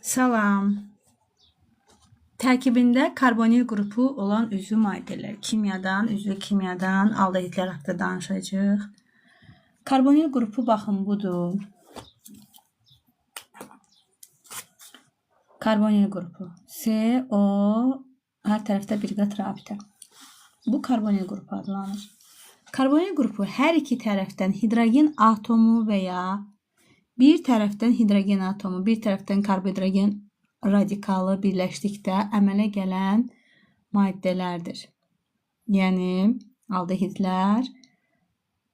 Salam. Tərkibində karbonil qrupu olan üzvü maddələr. Üzvü kimyadan, aldehidlər haqqında danışacağıq. Karbonil qrupu baxın budur. Karbonil qrupu. CO hər tərəfdə bir qat rabitə. Bu karbonil qrupu adlanır. Karbonil qrupu hər iki tərəfdən hidrogen atomu və ya bir tərəfdən hidrogen atomu, bir tərəfdən karbohidrogen radikalı birləşdikdə əmələ gələn maddələrdir. Yəni, aldehidlər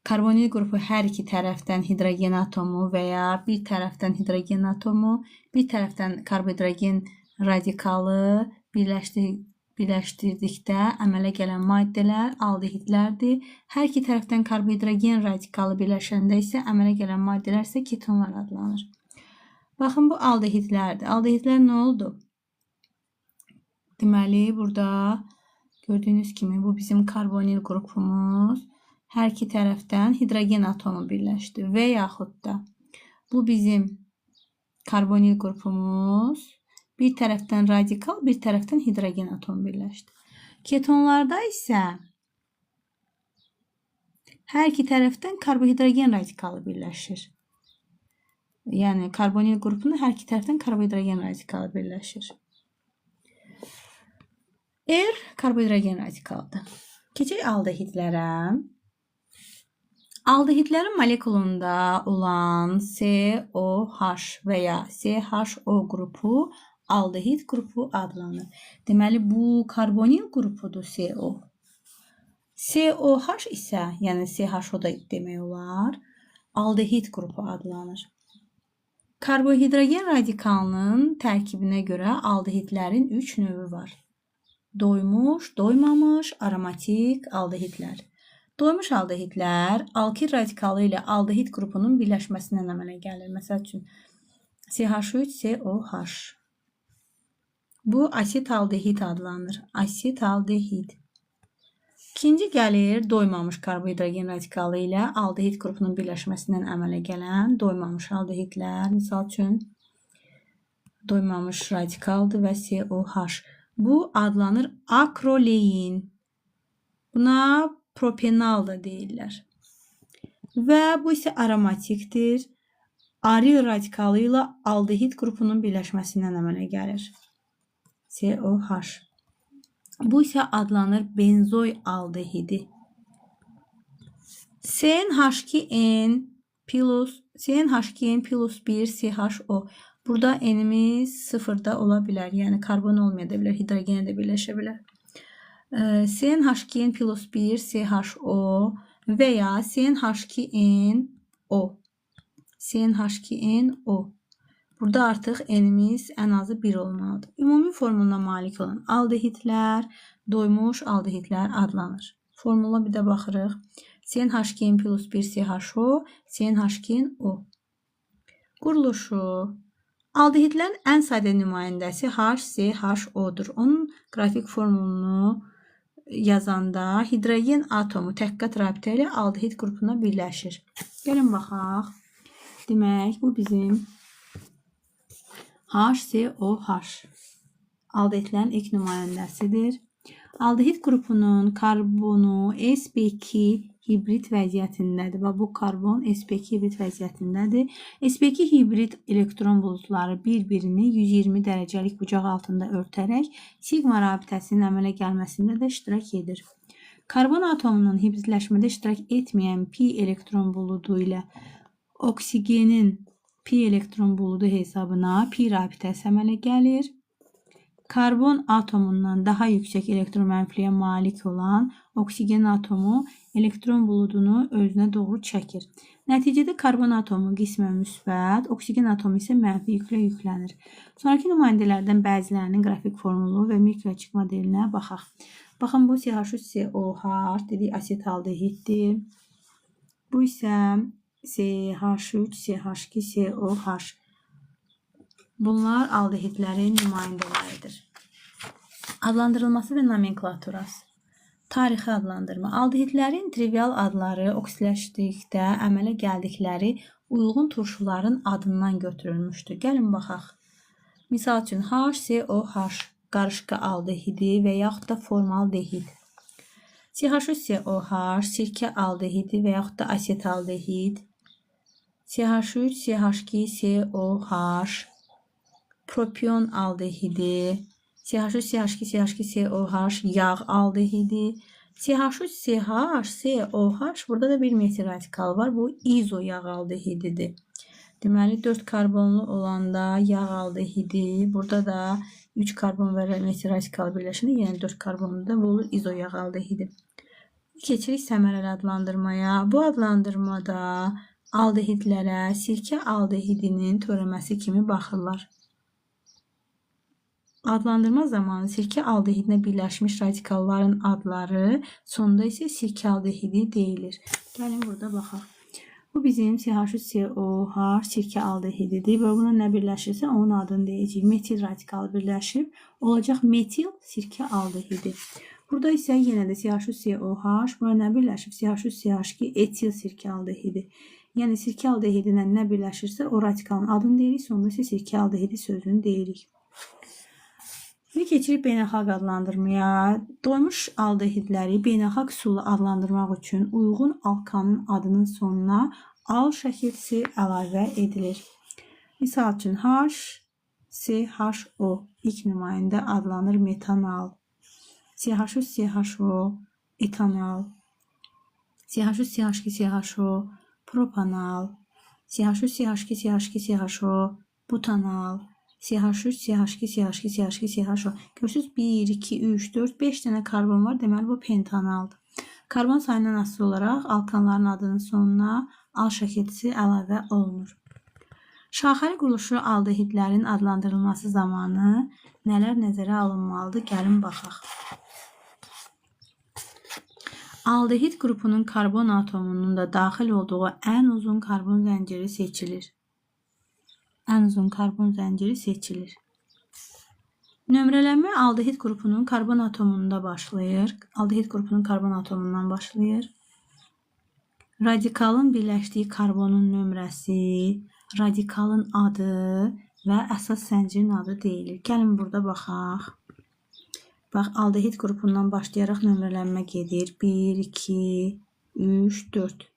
karbonil qrupu hər iki tərəfdən hidrogen atomu və ya bir tərəfdən hidrogen atomu, bir tərəfdən karbohidrogen radikalı birləşdirdikdə əmələ gələn maddələr aldehidlərdir. Hər iki tərəfdən karbohidrogen radikalı birləşəndə isə əmələ gələn maddələr isə ketonlar adlanır. Baxın, bu aldehidlərdir. Aldehidlər nə oldu? Deməli, burada gördüyünüz kimi bu bizim karbonil qrupumuz. Hər iki tərəfdən hidrogen atomu birləşdi. Və yaxud da bu bizim karbonil qrupumuz. Bir tərəfdən radikal, bir tərəfdən hidrogen atomu birləşdi. Ketonlarda isə hər iki tərəfdən karbohidrogen radikalı birləşir. Yəni, karbonil qrupunda hər iki tərəfdən karbohidrogen radikalı birləşir. Karbohidrogen radikalıdır. Keçək aldehidlərə. Aldehidlərin molekulunda olan COH və ya CHO qrupu aldehid qrupu adlanır. Deməli, bu karbonil qrupudur CO. COH isə, yəni CHO da demək olar, aldehid qrupu adlanır. Karbohidrogen radikalının tərkibinə görə aldehidlərin 3 növü var. Doymuş, doymamış, aromatik aldehidlər. Doymuş aldehidlər alkil radikalı ilə aldehid qrupunun birləşməsindən əmələ gəlir. Məsəl üçün, CH3COH. Bu asit aldehid adlanır. Asit aldehid. İkinci gəlir doymamış karbohidrogen radikalı ilə aldehid qrupunun birləşməsindən əmələ gələn doymamış aldehidlər. Misal üçün, doymamış radikaldır və COH. Bu adlanır akrolein. Buna propenal da deyirlər. Və bu isə aromatikdir. Aril radikalı ilə aldehid qrupunun birləşməsindən əmələ gəlir. COH. Bu isə adlanır benzoy aldehidi. CnH2n plus 1 CHO. Burada N'imiz sıfırda ola bilər. Yəni, karbon olmaya da bilər, hidrogenə də birləşə bilər. CnH2n plus 1 CHO və ya CnH2nO. CnH2nO. Burada artıq N'imiz ən azı 1 olmalıdır. Ümumi formuluna malik olan aldehidlər, doymuş aldehidlər adlanır. Formula bir də baxırıq. CnH2n plus 1 CHO, CnH2nO. Quruluşu. Aldehidlərin ən sadə nümayəndəsi HCHO-dur. Onun qrafik formulunu yazanda hidrogen atomu təhqiqat rabitə ilə aldehid qrupuna birləşir. Gəlin baxaq. Demək, bu bizim HCOH. Aldehidlərin ilk nümayəndəsidir. Aldehid qrupunun karbonu sp2 hibrid vəziyyətindədir. Bu karbon sp2 hibrid vəziyyətindədir. sp2 hibrid elektron bulutları bir-birini 120 dərəcəlik bucaq altında örtərək sigma rabitəsinin əmələ gəlməsində də iştirak edir. Karbon atomunun hibridləşmədə iştirak etməyən pi elektron buludu ilə oksigenin pi elektron buludu hesabına pi rabitəsi əmələ gəlir. Karbon atomundan daha yüksək elektromənfiliyə malik olan oksigen atomu elektron buludunu özünə doğru çəkir. Nəticədə karbon atomu qismən müsbət, oksigen atomu isə mənfi yüklə yüklənir. Sonraki nümayəndələrdən bəzilərinin qrafik formulu və mikroçik modelinə baxaq. Baxın, bu CH3COH dedik, asit aldehiddir. Bu isə CH3CH2COH. Bunlar aldehidlərin nümayəndələridir. Adlandırılması və nomenklaturası. Tarixi adlandırma. Aldehidlərin trivial adları oksiləşdikdə əmələ gəldikləri uyğun turşuların adından götürülmüşdür. Gəlin baxaq. Misal üçün HCOH qarışqa aldehidi və yaxud da formaldehid. CH3COH sirkə aldehidi və yaxud da asetaldehid. CH3CH2COH propion aldehidi. CH3CH2CH2COH yağ aldehidi. CH3CH burada da bir metil radikal var. Bu izo yağ aldehididir. Deməli 4 karbonlu olanda yağ aldehidi. Burada da 3 karbon və metil radikal birləşəndə yenə 4 karbonlu da bu olur izo yağ aldehidi. Keçirik səmərəli adlandırmaya. Bu adlandırmada aldehidlərə sirkə aldehidinin törəməsi kimi baxırlar. Adlandırma zamanı sirkə aldehidinə birləşmiş radikalların adları, sonda isə sirkə aldehidi deyilir. Gəlin burada baxaq. Bu bizim CH3COH sirkə aldehididir və buna nə birləşirsə onun adını deyəcəyik. Metil radikal birləşib olacaq metil sirkə aldehidi. Burada isə yenə də CH3COH buna nə birləşib? CH3CH2 etil sirkə aldehidi. Yəni sirkə aldehidinə nə birləşirsə o radikalın adını deyirik, sonda isə sirkə aldehidi sözünü deyirik. Bir keçirik beynəlxalq adlandırmaya. Doymuş aldehidləri beynəlxalq üsulla adlandırmaq üçün uyğun alkanın adının sonuna al şəkilsi əlavə edilir. Misal üçün HCHO ilk nümayəndə adlanır metanal. CH3CHO etanal. CH3CH2CHO propanal. CH3CH2CH2CHO butanal. CH3CH2CH2CH2CHO. Görürsünüz 1, 2, 3, 4, 5 dənə karbon var. Deməli bu pentanaldır. Karbon sayından asılı olaraq alkanların adının sonuna al şəkilsi əlavə olunur. Şaxəli quruluşlu aldehidlərin adlandırılması zamanı nələr nəzərə alınmalıdır? Gəlin baxaq. Aldehid qrupunun karbon atomunun da daxil olduğu ən uzun karbon zənciri seçilir. Ən uzun karbon zənciri seçilir. Nömrələnmə aldehid qrupunun karbon atomunda başlayır. Aldehid qrupunun karbon atomundan başlayır. Radikalın birləşdiyi karbonun nömrəsi, radikalın adı və əsas zəncirin adı deyilir. Gəlin burada baxaq. Bax, aldehid qrupundan başlayaraq nömrələnmə gedir. 1, 2, 3, 4.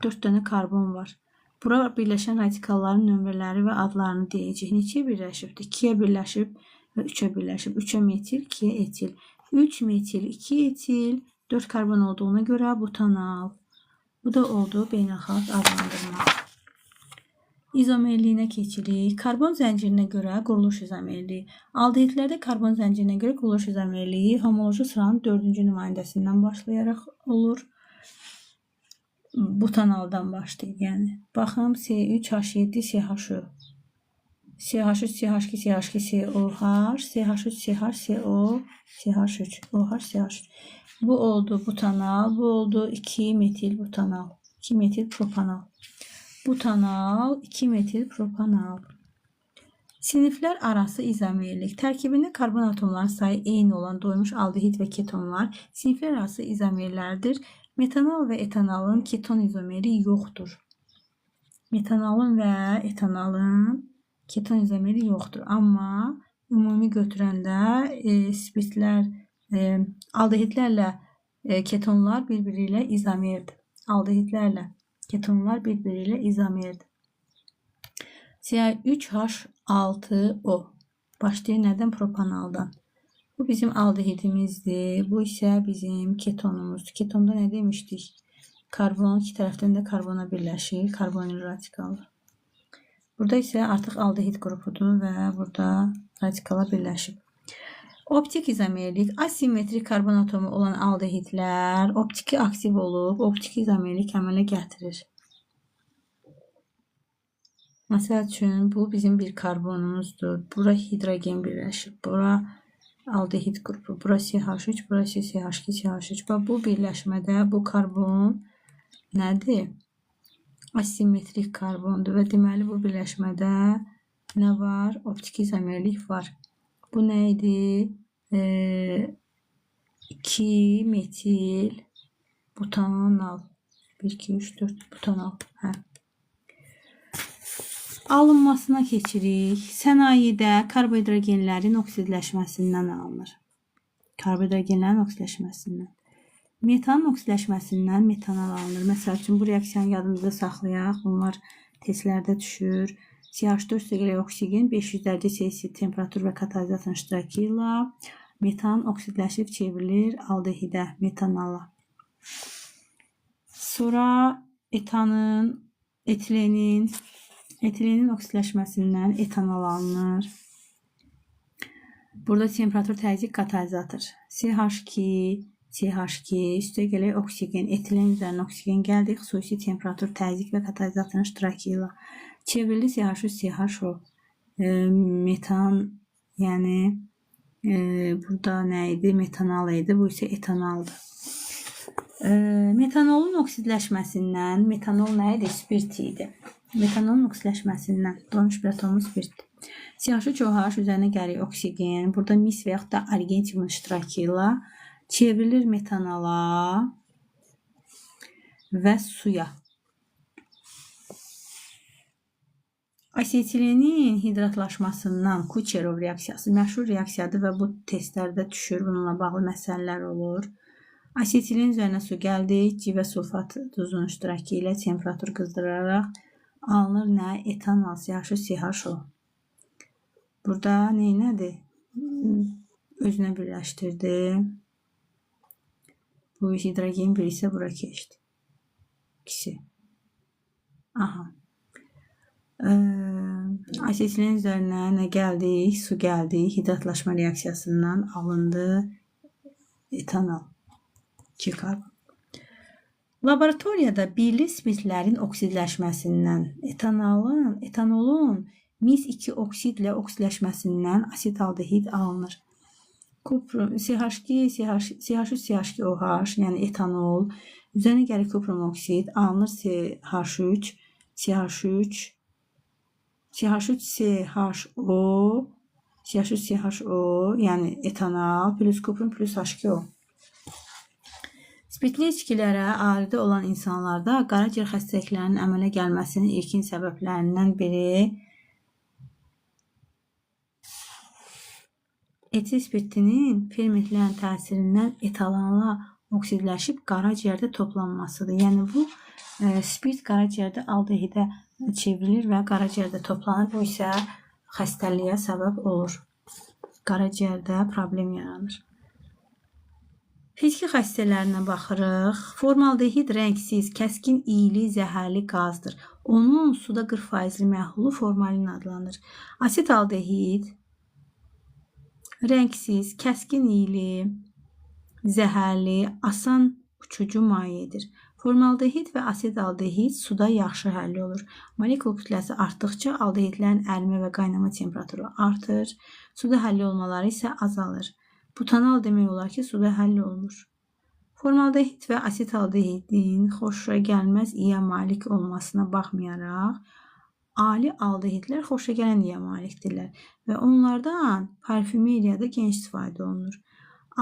4 dənə karbon var. Bura birləşən radikalların nömrələri və adlarını deyəcək. Neçəyə birləşibdir? 2-yə birləşib və 3-ə birləşib. 3-ə metil, 2-yə etil. 3 metil, 2 etil, 4 karbon olduğuna görə butanal. Bu da oldu beynəlxalq adlandırma. İzomerliyinə keçirik. Karbon zəncirinə görə quruluş izomerliyi. Aldehidlərdə karbon zəncirinə görə quruluş izomerliyi homoloji sıranın 4-cü nümayəndəsindən başlayaraq olur. Butanaldan başlayır. Yəni baxım C3H7CHO. CH3CH2CH2COH, CH3CHCO, CH3, OH, Bu oldu butanal, bu oldu 2 metil butanal, 2 metil propanal. Butanal, 2 metil propanal. Siniflər arası izomerlik. Tərkibində karbon atomlarının sayı eyni olan doymuş aldehid və ketonlar siniflər arası izomerlərdir. Metanal və etanalın keton izomeri yoxdur. Metanalın və etanalın keton izomeri yoxdur. Amma ümumi götürəndə spirtlər, aldehidlərlə ketonlar bir-biri ilə izomerdir. Aldehidlərlə ketonlar bir-biri ilə izomerdir. CH3H6O başlayır nədən? Propanaldan. Bu bizim aldehidimizdir. Bu isə bizim ketonumuzdur. Ketonda nə demişdik? Karbon iki tərəfdən də karbona birləşir. Karbonil radikalı. Burada isə artıq aldehid qrupudur və burada radikala birləşib. Optik izomerlik. Asimetrik karbon atomu olan aldehidlər optiki aktiv olub, optik izomerlik əmələ gətirir. Məsəl üçün, bu bizim bir karbonumuzdur. Bura hidrogen birləşib. Bura aldehid qrupu. Bura CH3, bura CH2, CH3. Bu birləşmədə bu karbon nədir? Asimetrik karbondur və deməli bu birləşmədə nə var? Optik izomerlik var. Bu nə idi? 2 metil butanal. 1, 2, 3, 4 butanal. Alınmasına keçirik. Sənayedə karbohidrogenlərin oksidləşməsindən alınır. Karbohidrogenlərin oksidləşməsindən. Metanın oksidləşməsindən metanol alınır. Məsəl üçün, bu reaksiyanı yadımızda saxlayaq. Bunlar testlərdə düşür. CH4 oksigen 500 dərəcə Selsi temperatur və katalizatın iştirakı ilə metan oksidləşib çevrilir aldehidə, metanola. Sonra etilenin oksidləşməsindən etanol alınır. Burada temperatur təzyiq katalizator. CH2 üstə gələk oksigen, etilen üzərinə oksigen gəldi, xüsusi temperatur təzyiq və katalizatın iştirakı ilə çevrilir CH3CHO. Metan, yəni burada nə idi? Metanol idi, bu isə etanoldur. Metanolun oksidləşməsindən, metanol nə idi? Spirt idi. Metanolun oksidləşməsindən, donmuş bir atomlu spirt. CH3OH üzərinə gəlir oksigen, burada mis və yaxud da argentiumun iştirakı ilə çevrilir metanola və suya. Asetilenin hidratlaşmasından Kucherov reaksiyası məşhur reaksiyadır və bu testlərdə düşür, bununla bağlı məsələlər olur. Asetilen üzərinə su gəldi, civə sulfat duzunun iştirakı ilə temperatur qızdıraraq alınır nə? Etanol, CH3CHO. Burada nədir? Özünə birləşdirdi. Bu hidrogen bir isə bura keçdi. İkisi. Aha. Asetilen üzərinə nə gəldi? Su gəldi. Hidratlaşma reaksiyasından alındı etanol. 2 karbon. Laboratoriyada birli spirtlərin oksidləşməsindən etanolun mis-2 oksidlə oksidləşməsindən asetaldehid alınır. Kuprum, CH3CH2OH, yəni etanol, üzərinə gəlir kuprum oksid, alınır CH3CHO, yəni etanol, plus kuprum plus H2O. Spirtli içkilərə aid olan insanlarda qaraciyər xəstəliklərinin əmələ gəlməsinin ilkin səbəblərindən biri etil spirtinin fermentlərin təsirindən etalanla oksidləşib qaraciyərdə toplanmasıdır. Yəni bu spirt qaraciyərdə aldehidə çevrilir və qaraciyərdə toplanır. Bu isə xəstəliyə səbəb olur. Qaraciyərdə problem yaranır. Fiziki xassələrinə baxırıq. Formaldehid rəngsiz, kəskin iyili, zəhərli qazdır. Onun suda 40% məhlulu formalin adlanır. Asetaldehid rəngsiz, kəskin iyili, zəhərli, asan uçucu mayedir. Formaldehid və asetaldehid suda yaxşı həll olur. Molekul kütləsi artdıqca aldehidlərin ərimə və qaynama temperaturu artır. Suda həll olmaları isə azalır. Butanal demək olar ki, suda həll olunur. Formaldehid və asetaldehidin xoşa gəlməz iyə malik olmasına baxmayaraq, ali aldehidlər xoşa gələn iyə malikdirlər və onlardan parfümeriyada geniş istifadə olunur.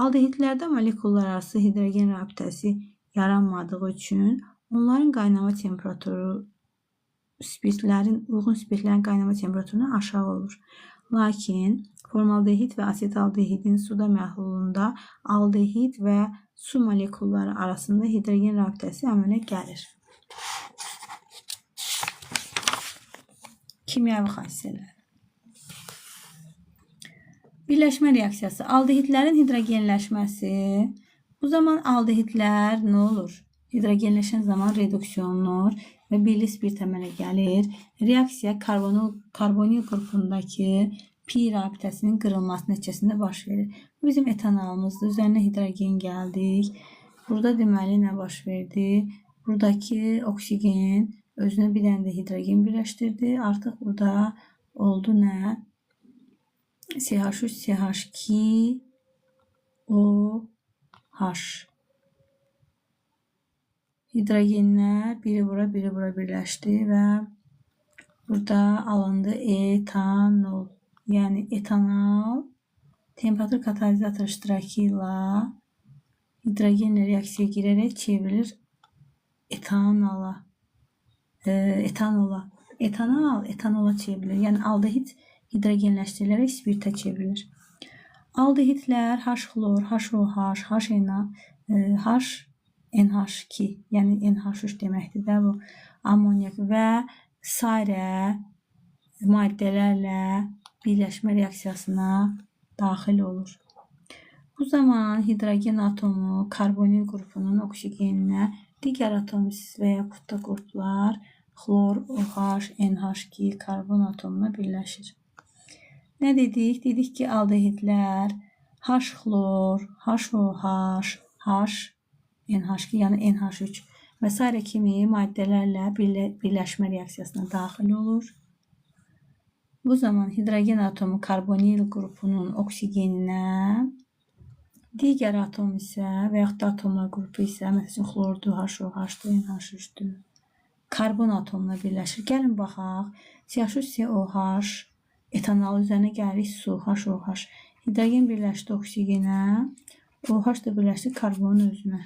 Aldehidlərdə molekullar arası hidrogen rabitəsi yaranmadığı üçün onların qaynama temperaturu uyğun spirtlərin qaynama temperaturundan aşağı olur. Lakin formaldehid və asetaldehidin suda məhlulunda aldehid və su molekulları arasında hidrogen rabitəsi əmələ gəlir. Kimyəvi xassələr. Birləşmə reaksiyası. Aldehidlərin hidrogenləşməsi. Bu zaman aldehidlər nə olur? Hidrogenləşən zaman reduksiyonlar və birli spirt əmələ gəlir. Reaksiya karbonil qrupundakı pi rabitəsinin qırılması nəticəsində baş verir. Bu bizim etanolumuzdur. Üzərinə hidrogen gəldik. Burada deməli nə baş verdi? Buradakı oksigen özünə bir dənə də hidrogen birləşdirdi. Artıq burada oldu nə? CH3, CH2, OH. Hidrogenlər biri bura birləşdi və burada alındı etanol. Yəni etanol temperatur katalizator iştirakı ilə hidrogenlə reaksiyaya girərək çevrilir etanola. Etanol etanola çevrilir. Yəni aldehid hidrogenləşdirilərək spirtə çevrilir. Aldehidlər H-xlor, HOH, NH2, yəni NH3 deməkdir də bu. Amonyak və sairə maddələrlə birləşmə reaksiyasına daxil olur. Bu zaman hidrogen atomu karbonil qrupunun oksigeninə digər atomsiz və yaxud da qruplar xlor, OH, NH2 karbon atomuna birləşir. Nə dedik? Dedik ki, aldehidlər H-xlor, HOH, NH2, yəni NH3 və s. kimi maddələrlə birləşmə reaksiyasına daxil olur. Bu zaman hidrogen atomu karbonil qrupunun oksigeninə, digər atom isə və yaxud da atomlar qrupu isə, məsələn, xlordur, HOH-dur, NH3-dür, karbon atomuna birləşir. Gəlin baxaq. CH3COH etanol üzərinə gəlirik su, HOH. Hidrogen birləşdi oksigenə, OH da birləşdi karbonun özünə.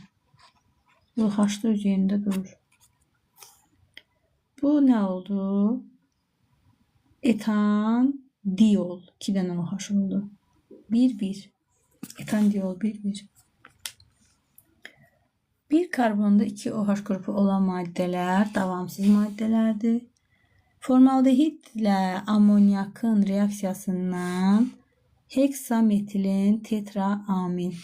OH da öz yerində durur. Bu nə oldu? Etan diol. 2 dənə OH oldu. 1-1. Etan diol 1-1. Bir karbonda 2 OH qrupu olan maddələr davamsız maddələrdir. Formaldehidlə amonyakın reaksiyasından heksametilin tetraamin,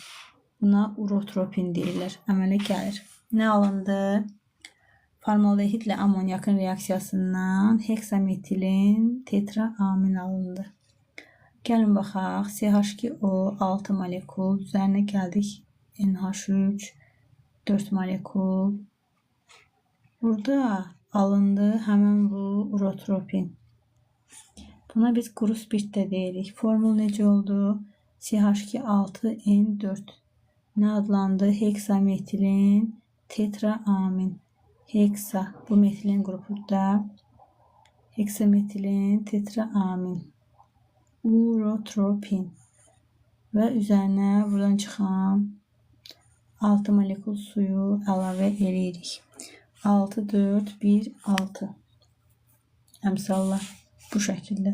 buna urotropin deyirlər, əmələ gəlir. Nə alındı? Formaldehidlə amonyakın reaksiyasından heksametilin tetraamin alındı. Gəlin baxaq. CH2O 6 molekul, üzərinə gəldik NH3 4 molekul. Burada alındı həmin bu urotropin. Buna biz quru spirt də deyirik. Formul necə oldu? CH2 6N4. Nə adlandı? Heksametilin tetraamin. Heksa. Bu metilin qrupudur. Heksametilin tetraamin. Urotropin. Və üzərinə buradan çıxan 6 molekul suyu əlavə edirik. 6, 4, 1, 6. Əmsallar bu şəkildə.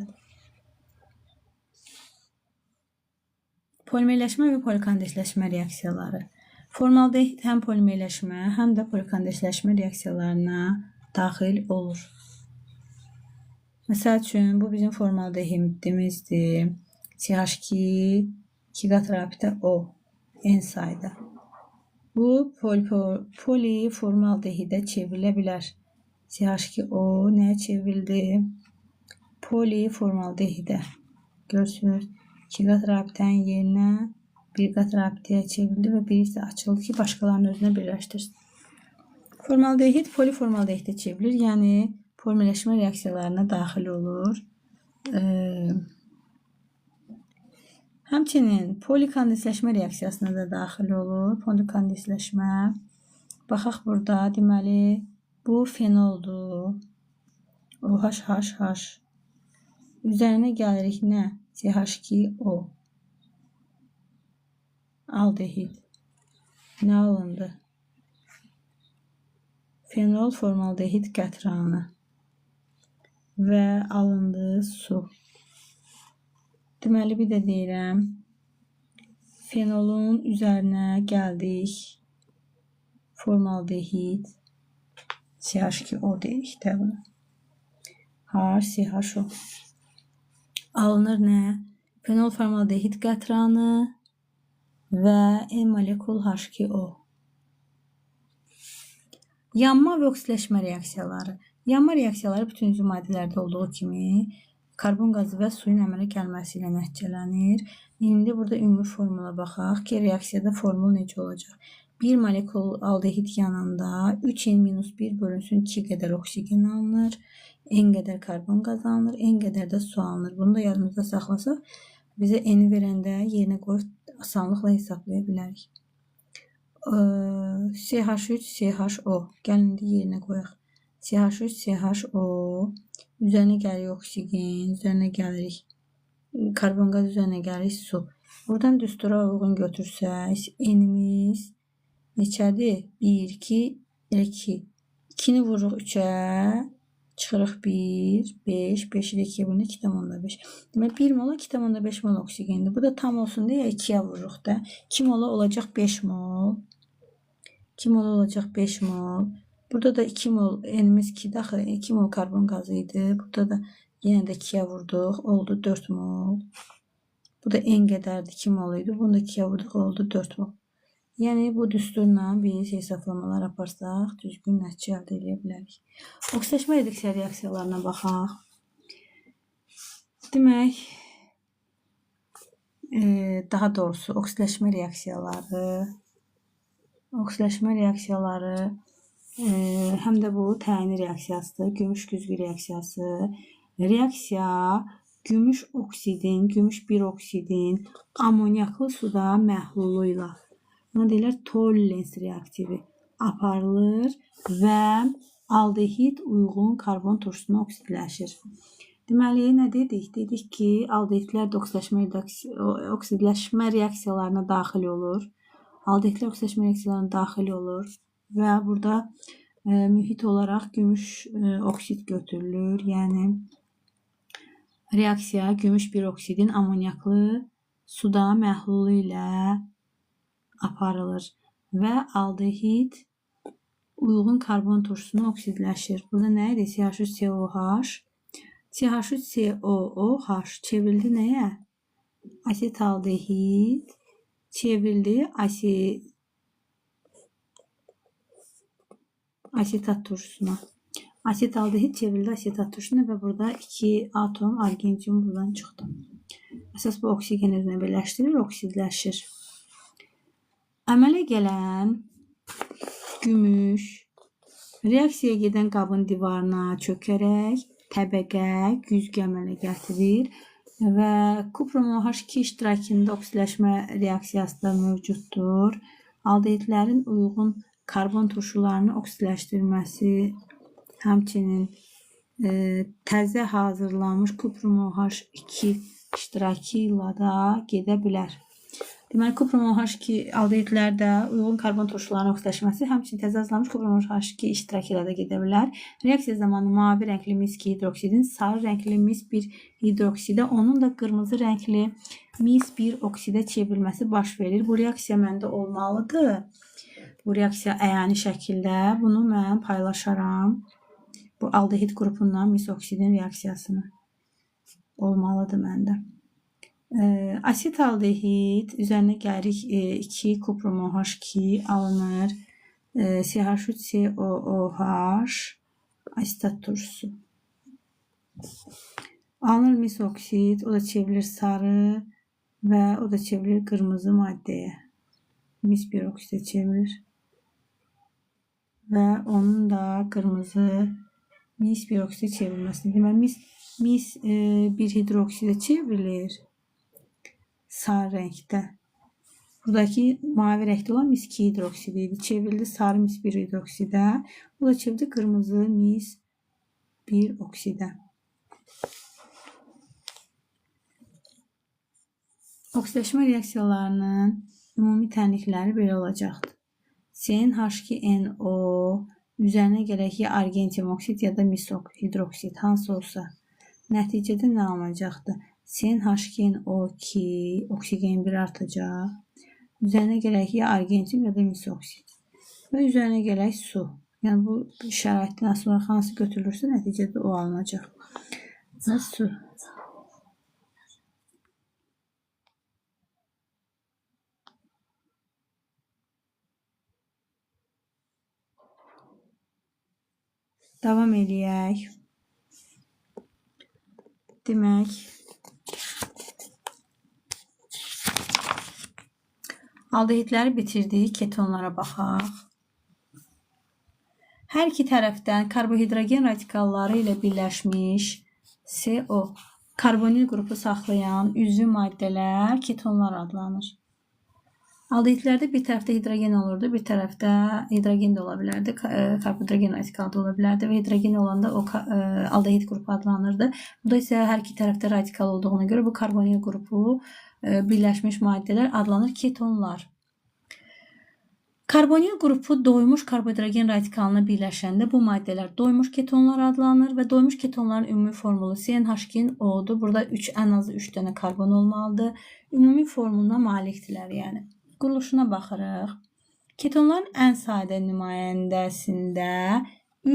Polimerləşmə və polikondensləşmə reaksiyaları. Formaldehid həm polimerləşmə, həm də polikondensləşmə reaksiyalarına daxil olur. Məsəl üçün, bu bizim formaldehidimizdir. CH2 2 qat rabitə O, N sayda. Bu poliformaldehidə çevrilə bilər. CH2O nəyə çevrildi? Poliformaldehidə. Görürsünüz, 2 qat rabitənin yerinə 1 qat rabitəyə çevrildi və biri isə açıldı ki, başqalarının özünə birləşdirsin. Formaldehid poliformaldehiddə çevrilir, yəni polimerləşmə reaksiyalarına daxil olur. Həmçinin polikondensləşmə reaksiyasına da daxil olur. Polikondensləşmə. Baxaq burada, deməli, bu fenoldur. OH. Üzərinə gəlirik nə? CH2O. Aldehid. Nə alındı? Fenol formaldehid qətranı. Və alındı su. Deməli, bir də deyirəm, fenolun üzərinə gəldik, formaldehid, CH2O deyirik də buna. HCHO. Alınır nə? Fenol formaldehid qətranı və N molekul H2O. Yanma və oksidaşmə reaksiyaları. Yanma reaksiyaları bütün üzüm maddələrdə olduğu kimi karbon qazı və suyun əmələ gəlməsi ilə nəticələnir. İndi burada ümumi formula baxaq ki, reaksiyada formul necə olacaq? 1 molekul aldehid yanında 3N-1 bölünsün 2 qədər oksigen alınır, N qədər karbon qazı alınır, N qədər də su alınır. Bunu da yadımızda saxlasaq, bizə N-i verəndə yerinə qoyub asanlıqla hesablaya bilərik. CH3CHO. Gəlin indi yerinə qoyaq. CH3CHO. Üzərinə gəlirik oksigen, üzərinə gəlirik karbon qaz, üzərinə gəlirik su. Buradan düstura uyğun götürsək, N-imiz neçədir? 1, 2, 2. 2-ni vururuq 3-ə, Çıxırıq 1, 5, 5 ilə 2 bölünür 2,5. Demək 1 mola 2,5 mol oksigendir. Bu da tam olsun deyə 2-yə vururuq da. 2 mola olacaq 5 mol. 2 mol olacaq 5 mol. Burada da 2 mol enimiz 2 daxil 2 mol karbon qazı idi. Burada da yenə də 2-yə vurduq. Oldu 4 mol. Bu da en qədərdir 2 mol idi. Bunu da 2-yə vurduq. Oldu 4 mol. Yəni bu düsturla biz hesablamalar aparsaq düzgün nəticə əldə edə bilərik. Oksidaşma reduksiya reaksiyalarına baxaq. Demək, daha doğrusu oksidaşma reaksiyaları həm də bu təyini reaksiyasıdır. Gümüş güzgü reaksiyası. Reaksiya gümüş oksidin, gümüş bir oksidin amonyaklı suda məhlulu ilə, buna deyirlər Tollens reaktivi, aparılır və aldehid uyğun karbon turşusuna oksidləşir. Deməli, nə dedik? Dedik ki, aldehidlər də oksidləşmə reaksiyalarına daxil olur. Aldehidlər oksidləşmə reaksiyalarına daxil olur və burada mühit olaraq gümüş oksid götürülür. Yəni, reaksiya gümüş bir oksidin amonyaklı suda məhlulu ilə aparılır və aldehid uyğun karbon turşusuna oksidləşir. Burada nə idi? CH3COH. CH3COOH çevrildi nəyə? Asetaldehid çevrildi asetat turşusuna. Asetaldehid çevrildi asetat turşusuna və burada 2 atom argentium buradan çıxdı. Əsas bu oksigen özünə birləşdirir, oksidləşir. Əmələ gələn gümüş reaksiyaya gedən qabın divarına çökərək təbəqə, güzgü əmələ gətirir və kuprum OH2 iştirakında oksidləşmə reaksiyası da mövcuddur. Aldehidlərin uyğun karbon turşularını oksidləşdirməsi, həmçinin təzə hazırlanmış kuprum OH2 iştirakı ilə da gedə bilər. Deməli, kuprum OH2 aldehidlərdə uyğun karbon turşularının oksidləşməsi, həmçinin təzə hazırlanmış kuprum OH2 iştirakı ilə də gedə bilər. Reaksiya zamanı mavi rəngli mis-2 hidroksidin sarı rəngli mis-1 hidroksidə, onun da qırmızı rəngli mis-1 oksidə çevrilməsi baş verir. Bu reaksiya məndə olmalıdır. Bu reaksiya əyani şəkildə. Bunu mən paylaşaram. Bu aldehid qrupundan mis-oksidin reaksiyasını olmalıdır məndə. Asetaldehid üzərinə gəlirik 2 kuprum OH2 alınır. CH3COOH asetat turşusu. Alınır mis-oksid, o da çevrilir sarı və o da çevrilir qırmızı maddəyə. Mis-1 oksidə çevrilir. Və onun da qırmızı mis-1 oksidə çevrilməsini. Deməli, mis-1 hidroksidə çevrilir. Sarı rəngdə. Buradakı mavi rəngdə olan mis-2 hidroksidi idi. Çevrildi sarı mis-1 hidroksidə. Bu da çevrildi qırmızı mis-1 oksidə. Oksidləşmə reaksiyalarının ümumi tənlikləri belə olacaqdır. CnH2NO üzərinə gələk ya argentium oksid ya da mis hidroksid hansı olsa nəticədə nə alınacaqdır? CnH2NO2 oksigen 1 artacaq. Üzərinə gələk ya argentium ya da mis oksid. Və üzərinə gələk su. Yəni bu şəraitdən asılı olaraq hansı götürülürsə nəticədə o alınacaq. Və su. Davam eləyək. Demək, aldehidləri bitirdik, ketonlara baxaq. Hər iki tərəfdən karbohidrogen radikalları ilə birləşmiş CO, karbonil qrupu saxlayan üzvü maddələr ketonlar adlanır. Aldehidlərdə bir tərəfdə hidrogen olurdu, bir tərəfdə hidrogen də ola bilərdi, karbohidrogen radikal da ola bilərdi və hidrogen olanda o aldehid qrupu adlanırdı. Bu da isə hər iki tərəfdə radikal olduğuna görə bu karbonil qrupu birləşmiş maddələr adlanır ketonlar. Karbonil qrupu doymuş karbohidrogen radikalına birləşəndə bu maddələr doymuş ketonlar adlanır və doymuş ketonların ümumi formulu CnH2O-dur. Burada ən azı 3 dənə karbon olmalıdır. Ümumi formuluna malikdirlər, yəni. Quruluşuna baxırıq. Ketonların ən sadə nümayəndəsində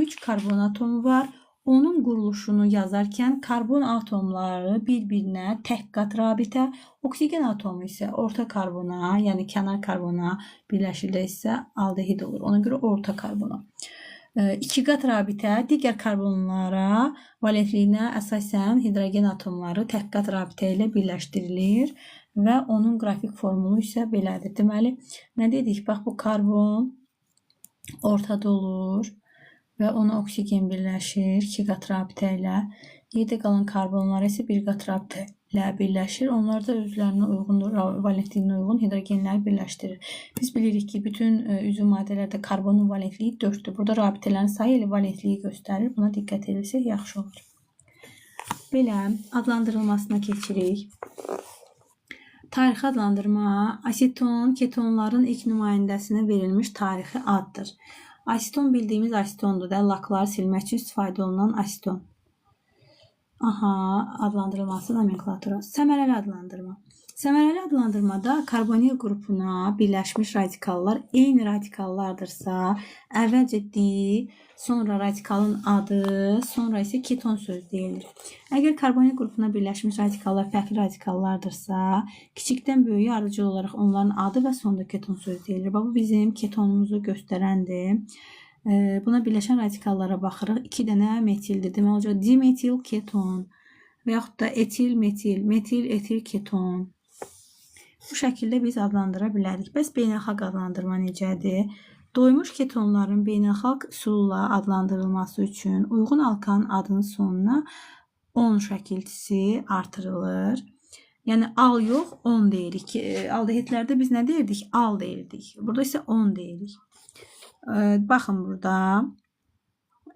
3 karbon atomu var. Onun quruluşunu yazarkən karbon atomları bir-birinə tək qat rabitə, oksigen atomu isə orta karbona, yəni kənar karbona birləşirdə isə aldehid olur. Ona görə orta karbona. 2 qat rabitə digər karbonlara valentliyinə əsasən hidrogen atomları tək qat rabitə ilə birləşdirilir və onun qrafik formulu isə belədir. Deməli, nə dedik? Bax, bu karbon ortada olur və ona oksigen birləşir 2 qat rabitə ilə. Yerdə qalan karbonlar isə 1 qat rabitə ilə birləşir. Onlar da özlərinə uyğun, valentliyinə uyğun hidrogenləri birləşdirir. Biz bilirik ki, bütün üzüm maddələrdə karbonun valentliyi 4-dür. Burada rabitələrin sayı ilə valentliyi göstərir. Buna diqqət edirsək yaxşı olur. Belə adlandırılmasına keçirik. Tarixi adlandırma, aseton ketonların ilk nümayəndəsinə verilmiş tarixi addır. Aseton bildiyimiz asetondur da, lakları silmək üçün istifadə olunan aseton. Adlandırılması nomenklatura. Səmərəli adlandırma. Səmərəli adlandırmada karbonil qrupuna birləşmiş radikallar eyni radikallardırsa, əvvəlcə D, sonra radikalın adı, sonra isə keton söz deyilir. Əgər karbonil qrupuna birləşmiş radikallar fərqli radikallardırsa, kiçikdən böyüyə ardıcıl olaraq onların adı və sonda keton söz deyilir. Bu bizim ketonumuzu göstərəndir. Buna birləşən radikallara baxırıq. 2 dənə metildir. Deməli olacaq dimetil keton və yaxud da etil metil, metil etil keton. Bu şəkildə biz adlandıra bilərik. Bəs beynəlxalq adlandırma necədir? Doymuş ketonların beynəlxalq üsulla adlandırılması üçün uyğun alkanın adının sonuna 10 şəkilçisi artırılır. Yəni al yox, 10 deyirik. Aldehidlərdə biz nə deyirdik? Al deyirdik. Burada isə 10 deyirik. Baxın burada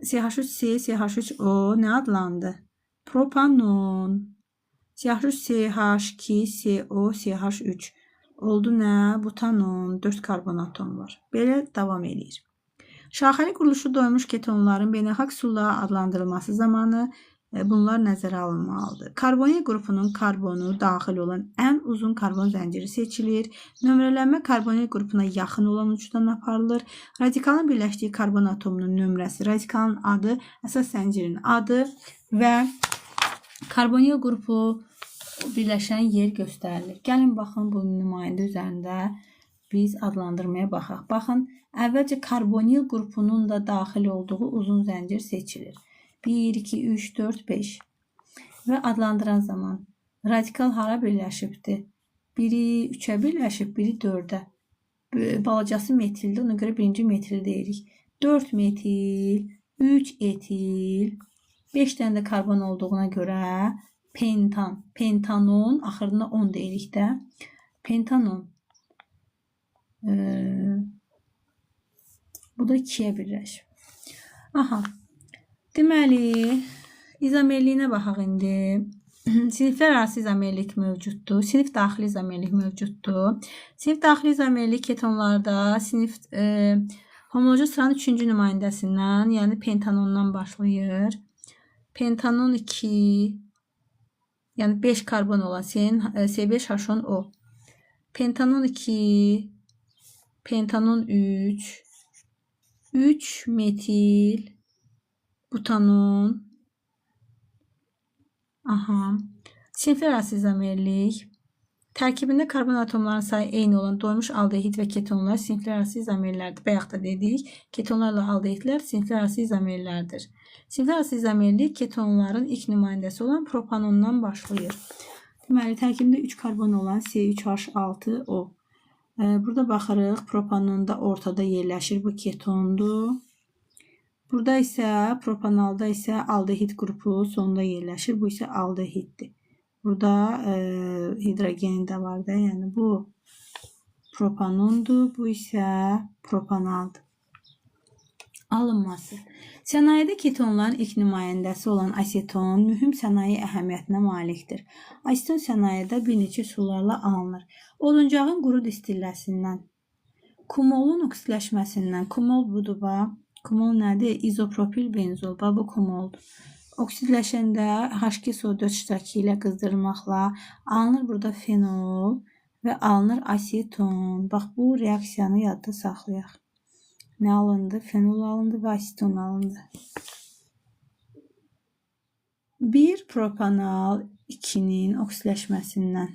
CH3C, CH3O nə adlandı? Propanon. CH3CH2, CO, CH3 oldu nə? Butanon, 4 karbon atom var. Belə davam edir. Şaxəli quruluşu doymuş ketonların beynəlxalq üsulla adlandırılması zamanı bunlar nəzərə alınmalıdır. Karbonil qrupunun karbonu daxil olan ən uzun karbon zənciri seçilir. Nömrələnmə karbonil qrupuna yaxın olan ucdan aparılır. Radikalın birləşdiyi karbon atomunun nömrəsi, radikalın adı, əsas zəncirin adı və karbonil qrupu birləşən yer göstərilir. Gəlin baxın bu nümayəndə üzərində biz adlandırmaya baxaq. Baxın, əvvəlcə karbonil qrupunun da daxil olduğu uzun zəncir seçilir. 1, 2, 3, 4, 5 və adlandıran zaman radikal hara birləşibdir? Biri 3-ə birləşib, biri 4-ə. Balacası metildir, ona görə birinci metil deyirik. 4 metil, 3 etil, 5 dənə də karbon olduğuna görə pentan, pentanon, axırında 10 deyirik də. Pentanon. Bu da 2-yə birləşib. Deməli, izomerliyinə baxaq indi. Siniflər arası izomerlik mövcuddur. Sinif daxili izomerlik mövcuddur. Sinif daxili izomerlik ketonlarda sinif homoloji sıranın 3-cü nümayəndəsindən, yəni pentanondan başlayır. Pentanon 2, yəni 5 karbon olan C5H10O. Pentanon 2, pentanon 3, 3 metil butanon. Siniflər arası izomerlik. Tərkibində karbon atomlarının sayı eyni olan doymuş aldehid və ketonlar siniflər arası izomerlərdir. Bayaq da dedik, ketonlarla aldehidlər siniflər arası izomerlərdir. Siniflər arası izomerlik ketonların ilk nümayəndəsi olan propanondan başlayır. Deməli, tərkibində 3 karbon olan C3H6O. Burada baxırıq, propanonda ortada yerləşir, bu ketondur. Burada isə propanalda isə aldehid qrupu sonda yerləşir. Bu isə aldehiddir. Burada hidrogen də var da, yəni bu propanondur, bu isə propanaldır. Alınması. Sənayedə ketonların ilk nümayəndəsi olan aseton mühüm sənaye əhəmiyyətinə malikdir. Aseton sənayedə bir neçə üsullarla alınır. Oduncağın quru distilləsindən Kumolun oksidləşməsindən, kumol budur bax. Kumol nədir? İzopropil benzol. Bax bu kumoldur. Oksidləşəndə H2SO4 iştirakı ilə qızdırmaqla alınır burada fenol və alınır aseton. Bax bu reaksiyanı yadda saxlayaq. Nə alındı? Fenol alındı və aseton alındı. 1 propanal 2-nin oksidləşməsindən.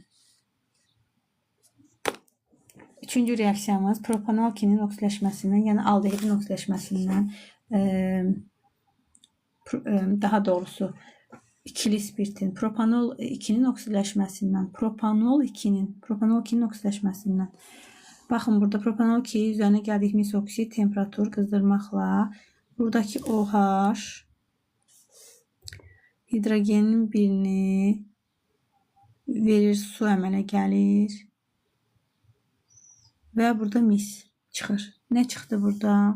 Üçüncü reaksiyamız propanal 2-nin oksidləşməsindən, yəni aldehidin oksidləşməsindən, daha doğrusu ikili spirtin propanol 2-nin oksidləşməsindən, propanol 2-nin oksidləşməsindən. Baxın, burada propanol 2 üzərinə gəldik misoksid temperatur qızdırmaqla. Buradakı OH hidrogenin birini verir, su əmələ gəlir. Və burada mis çıxır. Nə çıxdı burada?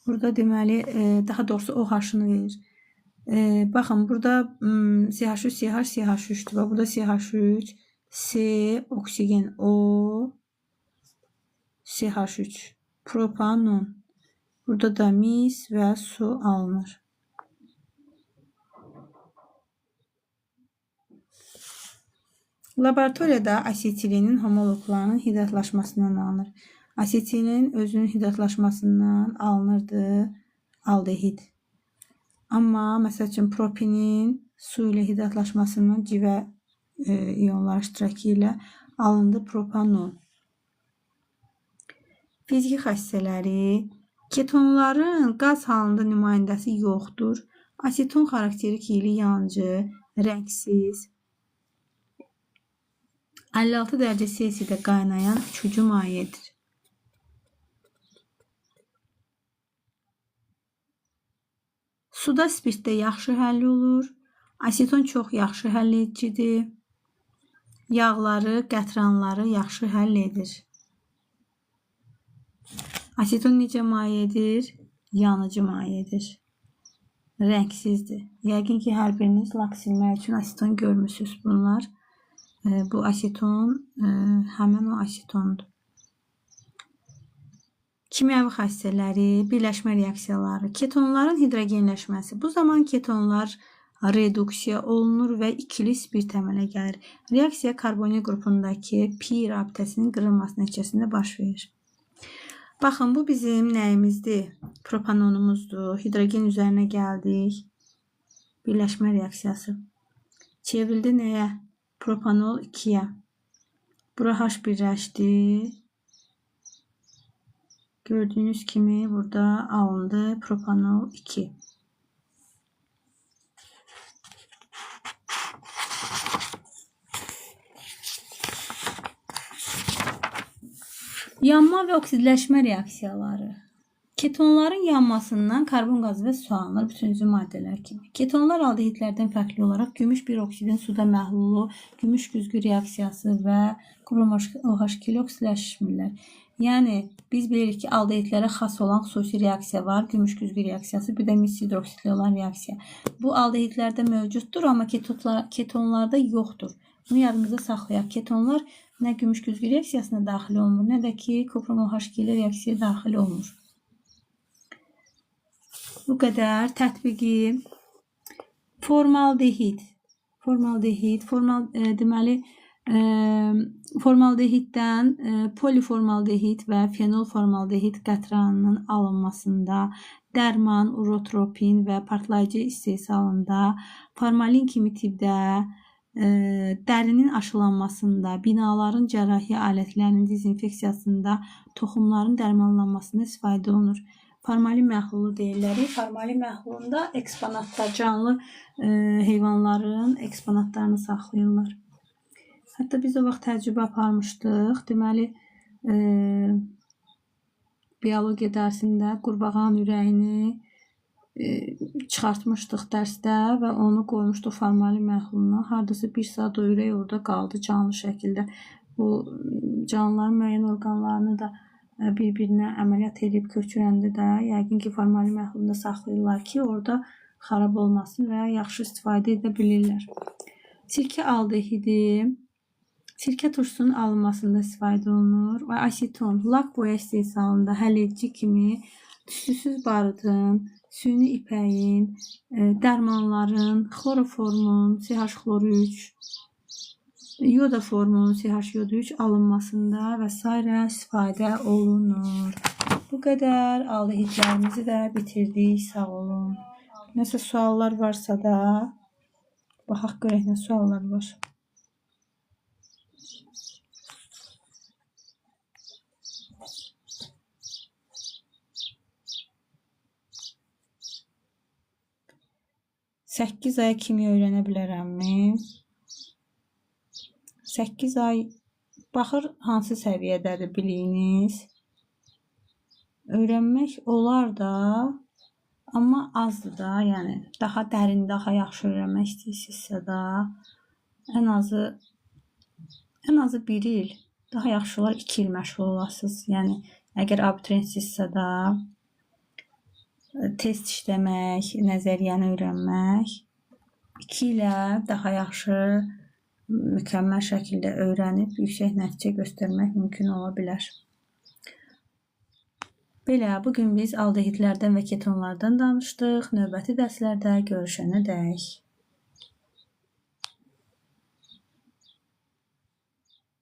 Burada deməli, daha doğrusu OH-ını verir. Baxın, burada CH3, CH, CH3-dür. Burada CH3, C, oksigen, O, CH3, propanon. Burada da mis və su alınır. Laboratoriyada asetilinin homoloqlarının hidratlaşmasından alınır. Asetilin özünün hidratlaşmasından alınırdı aldehid. Amma məsəl üçün propinin su ilə hidratlaşmasından civə ionlar iştirakı ilə alındı propanon. Fiziki xassələri: ketonların qaz halında nümayəndəsi yoxdur. Aseton xarakterik iri yanıcı, rəngsiz, 56 dərəcə Selsidə qaynayan uçucu mayedir. Suda spirtdə yaxşı həll olur. Aseton çox yaxşı həll edicidir. Yağları, qətranları yaxşı həll edir. Aseton necə mayedir? Yanıcı mayedir. Rəngsizdir. Yəqin ki, hər biriniz lak silmək üçün aseton görmüsünüz bunlar. Bu aseton həmən o asetondur. Kimyəvi xassələri, birləşmə reaksiyaları, ketonların hidrogenləşməsi. Bu zaman ketonlar reduksiya olunur və ikili spirt əmələ gəlir. Reaksiya karbonil qrupundakı pi rabitəsinin qırılması nəticəsində baş verir. Baxın, bu bizim nəyimizdir? Propanonumuzdur. Hidrogen üzərinə gəldik. Birləşmə reaksiyası. Çevrildi nəyə? Propanol 2-yə. Bura H birləşdi. Gördüyünüz kimi burada alındı propanol 2. Yanma və oksidləşmə reaksiyaları. Ketonların yanmasından karbon qazı və su alınır, bütün üzüm maddələr kimi. Ketonlar aldehidlərdən fərqli olaraq gümüş bir oksidin suda məhlulu, gümüş güzgü reaksiyası və krom OH2 ilə oksidləşmirlər. Yəni, biz bilirik ki, aldehidlərə xas olan xüsusi reaksiya var, gümüş güzgü reaksiyası, bir də mis hidroksidli olan reaksiya. Bu aldehidlərdə mövcuddur, amma ketonlarda yoxdur. Bunu yadımızda saxlayaq. Ketonlar nə gümüş güzgü reaksiyasına daxil olmur, nə də ki, krom OH2 ilə reaksiyaya daxil olmur. Bu qədər. Tətbiqi. Formaldehid. Deməli, formaldehiddən poliformaldehid və fenolformaldehid qətranının alınmasında, dərman, urotropin və partlayıcı istehsalında, formalin kimi tibdə, dərinin aşılanmasında, binaların cərrahi alətlərinin dezinfeksiyasında, toxumların dərmanlanmasında istifadə olunur. Formalin məhlulu deyirlər. Formalin məhlulunda eksponatlar, canlı heyvanların eksponatlarını saxlayırlar. Hətta biz o vaxt təcrübə aparmışdıq. Deməli, biologiya dərsində qurbağanın ürəyini çıxartmışdıq dərsdə və onu qoymuşduq formalin məhluluna. Hardasa 1 saat o ürək orada qaldı canlı şəkildə. Bu canlıların müəyyən orqanlarını da bir-birinə əməliyyat edib köçürəndə də yəqin ki, formalin məhlulunda saxlayırlar ki, orada xarab olmasın və yaxşı istifadə edə bilirlər. Sirkə aldehidi. Sirkə turşusunun alınmasında istifadə olunur. Və aseton, lak boya istehsalında həlledici kimi tüstüsüz barıtın, süni ipəyin, dərmanların, xloroformun, CH-xlor3, yodaformun, CH-yod3 alınmasında və s. istifadə olunur. Bu qədər. Aldehidlərimizi də bitirdik. Sağ olun. Nəsə suallar varsa da baxaq görək nə suallar var. Səkkiz aya kimya öyrənə bilərəmmi? 8 ay baxır hansı səviyyədədir biliyiniz. Öyrənmək olar da, amma azdır da, yəni daha dərin, daha yaxşı öyrənmək istəyirsinizsə də ən azı 1 il, daha yaxşı olar 2 il məşğul olasınız. Yəni əgər abituriyentsinizsə də test işləmək, nəzəriyyəni öyrənmək 2 ilə daha yaxşı, mükəmməl şəkildə öyrənib yüksək nəticə göstərmək mümkün ola bilər. Belə, bugün biz aldehidlərdən və ketonlardan danışdıq. Növbəti dərslərdə görüşənədək.